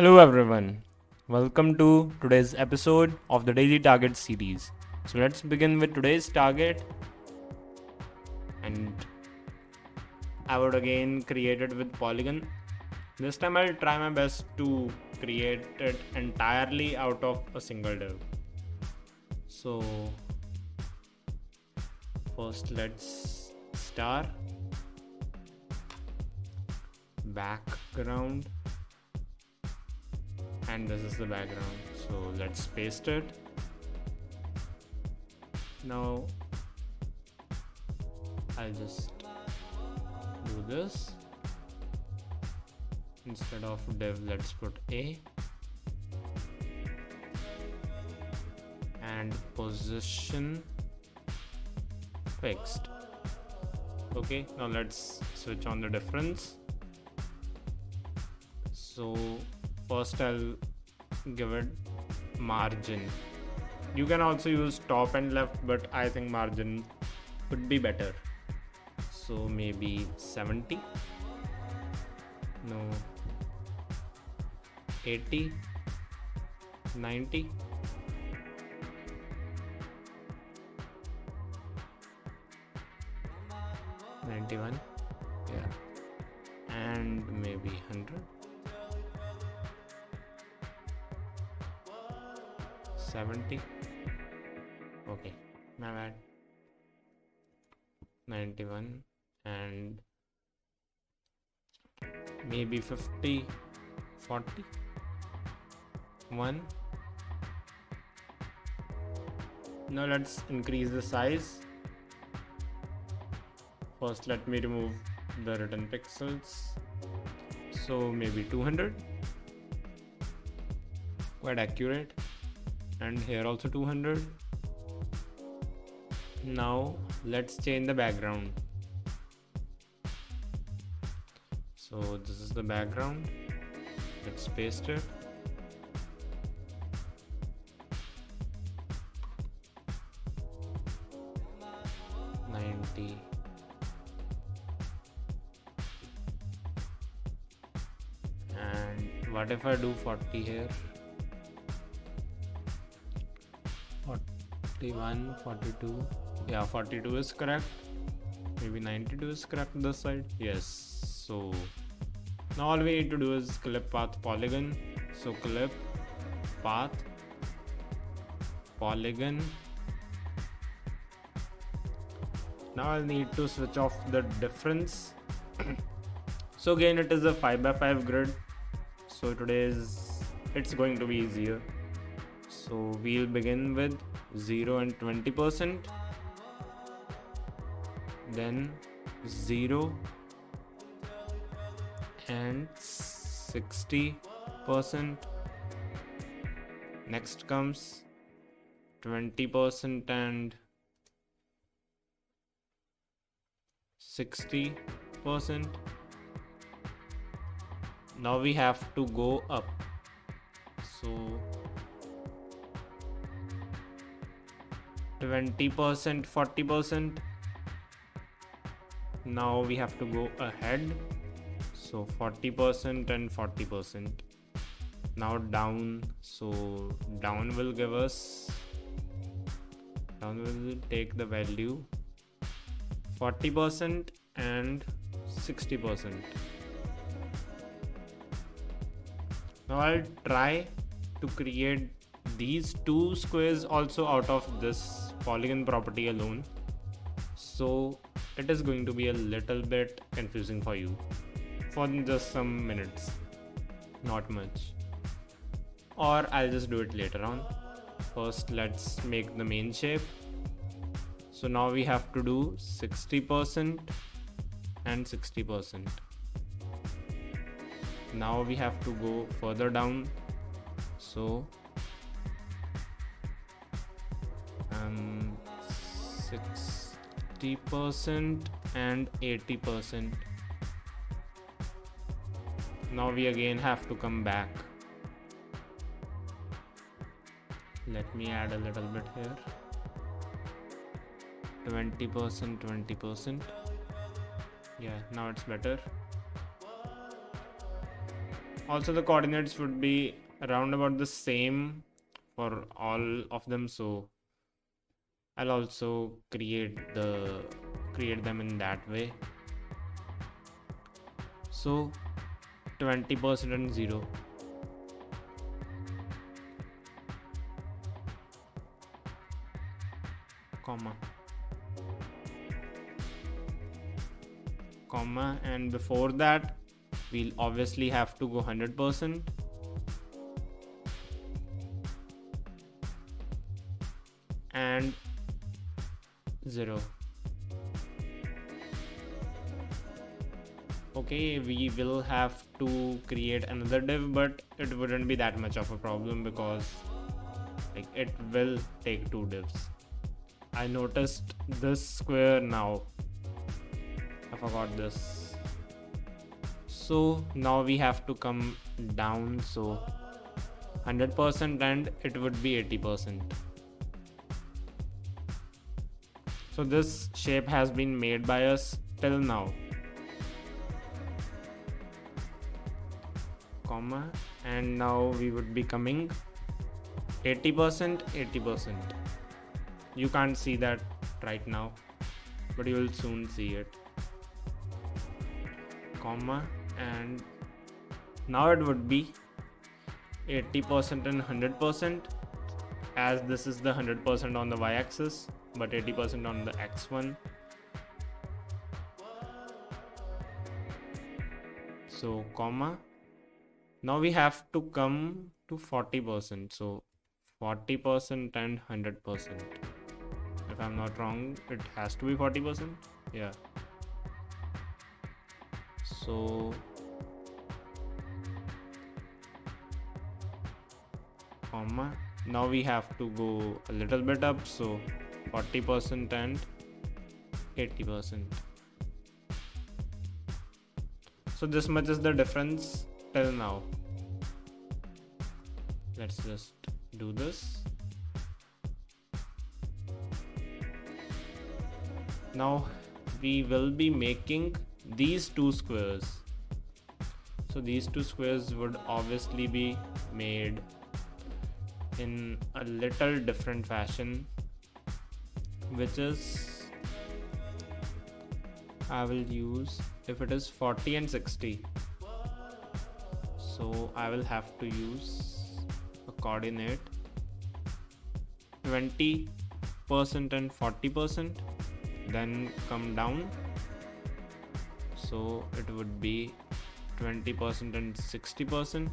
Hello everyone, welcome to today's episode of the Daily Target series. So let's begin with today's target, and I would again create it with Polygon. This time I'll try my best to create it entirely out of a single div. So first let's star background, and this is the background, so let's paste it. Now I'll just do this. Instead of div, let's put a, and position fixed. Okay, now let's switch on the difference. So first I'll give it margin. You can also use top and left, but I think margin would be better. So maybe 70. No, 80, 90. $91, yeah, and maybe 100, 70. Okay, my bad. 91 and maybe 50, 40, 1. Now let's increase the size. First let me remove the written pixels, so maybe 200, quite accurate, and here also 200. Now let's change the background. So this is the background, let's paste it. $90. And what if I do 40 here? 41, 42. Yeah, 42 is correct. Maybe 92 is correct this side. Yes. So now all we need to do is clip path polygon. So clip path polygon. Now I'll need to switch off the difference. So again, it is a 5x5 grid. So it's going to be easier. So we'll begin with 0 and 20%, then 0 and 60%. Next comes 20% and 60%. Now we have to go up. So 20%, 40%. Now we have to go ahead. So 40% and 40%. Now down. So down will take the value 40% and 60%. Now I'll try to create these two squares also out of this polygon property alone. So it is going to be a little bit confusing for you for just some minutes, not much. Or I'll just do it later on. First let's make the main shape. So now we have to do 60% and 60%. Now we have to go further down. So 60% and 80%. Now we again have to come back. Let me add a little bit here. 20%, 20%. Yeah, now it's better. Also the coordinates would be around about the same for all of them, so I'll also create them in that way. So 20% and 0, comma, and before that we'll obviously have to go 100% and 0. Okay, we will have to create another div, but it wouldn't be that much of a problem because like it will take 2 divs. I noticed this square now. I forgot this. So now we have to come down, so 100% and it would be 80%. So this shape has been made by us till now. Comma, and now we would be coming 80%, 80%. You can't see that right now, but you will soon see it. Comma, and now it would be 80% and 100%, as this is the 100% on the y-axis but 80% on the x1. So comma, now we have to come to 40%, so 40% and 100%. If I'm not wrong, it has to be 40%. Yeah. So comma, now we have to go a little bit up, so 40% and 80%. So this much is the difference till now. Let's just do this. Now we will be making these 2 squares. So these 2 squares would obviously be made in a little different fashion, which is I will use, if it is 40 and 60, so I will have to use a coordinate 20% and 40%, then come down, so it would be 20% and 60%.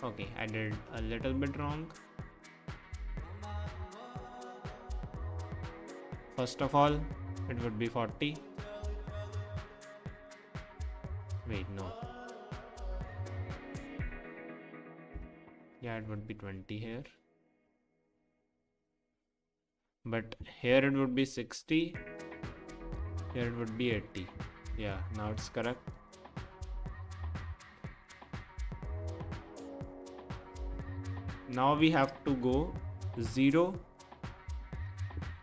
Okay, I did a little bit wrong. First of all, it would be 40. Wait, no. Yeah, it would be 20 here. But here it would be 60. Here it would be 80. Yeah, now it's correct. Now we have to go 0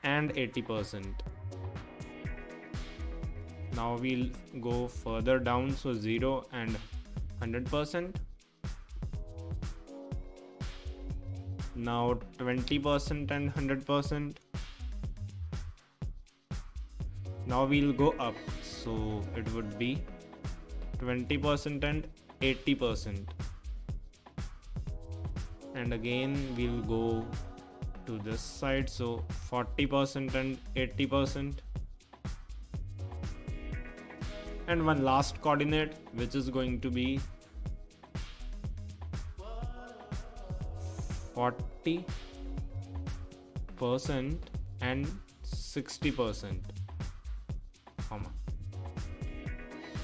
and 80%. Now we'll go further down, so 0 and 100%. Now 20% and 100%. Now we'll go up, so it would be 20% and 80%. And again we'll go to this side, so 40% and 80%. And one last coordinate, which is going to be 40% and 60%.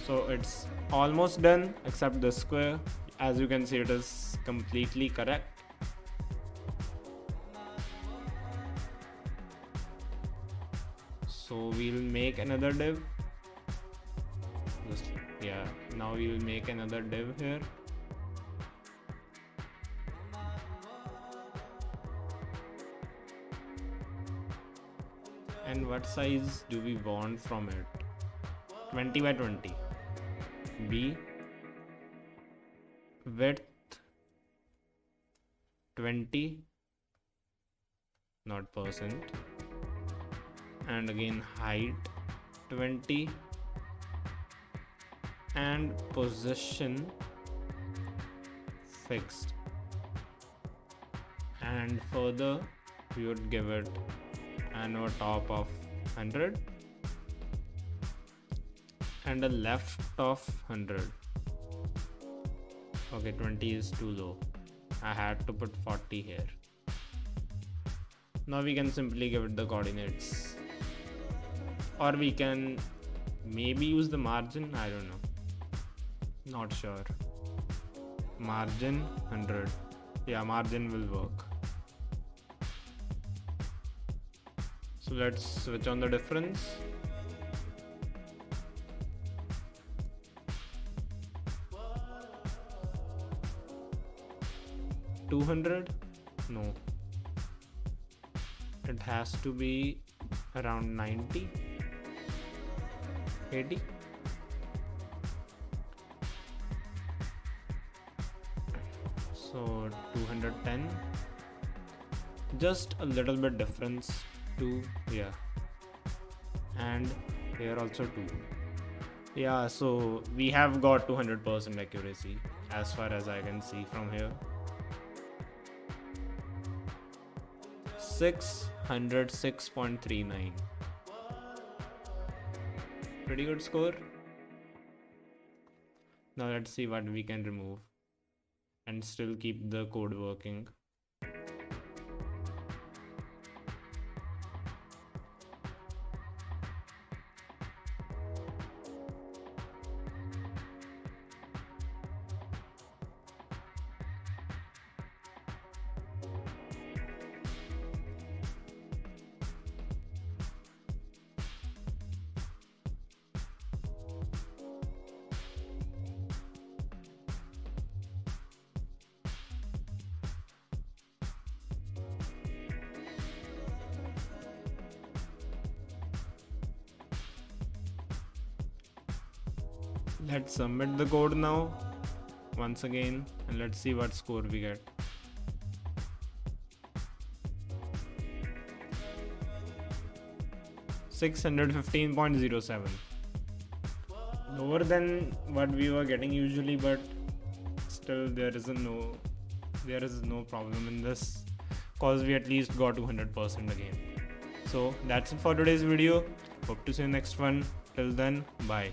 So it's almost done except this square. As you can see, it is completely correct. So we'll make another div. Yeah, now we will make another div here. And what size do we want from it? 20 by 20. B, width 20, not percent, and again height 20, and position fixed. And further we would give it an over top of 100 and a left of 100. Okay, 20 is too low. I had to put 40 here. Now we can simply give it the coordinates, or we can maybe use the margin. I don't know, not sure. Margin 100. Yeah, margin will work. So let's switch on the difference. $200? No. It has to be around 90, 80. So 210. Just a little bit difference. 2, yeah. And here also 2. Yeah, so we have got 200% accuracy as far as I can see from here. 606.39. Pretty good score. Now let's see what we can remove and still keep the code working. Let's submit the code now once again and let's see what score we get. $615.07. Lower than what we were getting usually, but still there is no problem in this, cause we at least got 200% again. So that's it for today's video. Hope to see you next one. Till then, bye.